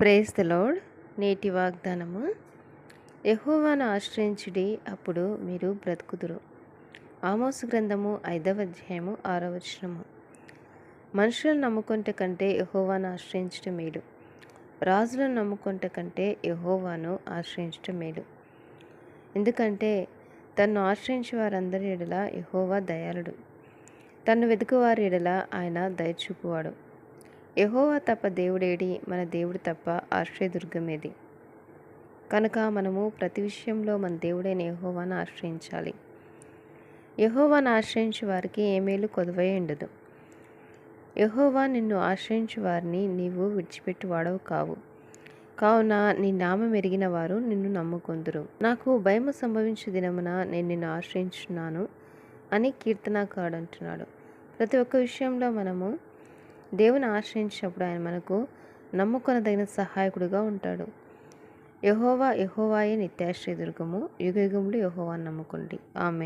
Praise the lord. నేటి వాగ్దానము, యెహోవాను ఆశ్రయించుడి, అప్పుడు మీరు బ్రతుకుదురు. ఆమోసు గ్రంథము 5వ అధ్యాయము 6వ వచనము. మనుషులను నమ్ముకొనుట కంటే యెహోవాను ఆశ్రయించుట మేలు. రాజులను నమ్ముకొనుట కంటే యెహోవాను ఆశ్రయించుట మేలు. ఎందుకంటే తన్ను ఆశ్రయించే వారందరి ఎడల యెహోవా దయాళుడు. తన్ను వెతుకువారి ఎడల ఆయన దయచూపువాడు. యెహోవా తప్ప దేవుడేడి? మన దేవుడు తప్ప ఆశ్రయదుర్గమేది? కనుక మనము ప్రతి విషయంలో మన దేవుడైన యెహోవాను ఆశ్రయించాలి. యెహోవాను ఆశ్రయించు వారికి ఏ మేలు కొదువై ఉండదు. యెహోవా నిన్ను ఆశ్రయించు వారిని నీవు విడిచిపెట్టువాడవు కావు. కావున నీ నామం ఎరిగిన వారు నిన్ను నమ్ముకొందురు. నాకు భయము సంభవించు దినమున నేను నిన్ను ఆశ్రయించున్నాను అని కీర్తనకారుడు అంటున్నాడు. ప్రతి ఒక్క విషయంలో మనము దేవుని ఆశ్రయించినప్పుడు ఆయన మనకు నమ్ముకొనదగిన సహాయకుడిగా ఉంటాడు. యెహోవాయే నిత్యాశ్రయ దుర్గము. యుగయుగములు యెహోవాను నమ్ముకోండి. ఆమేన్.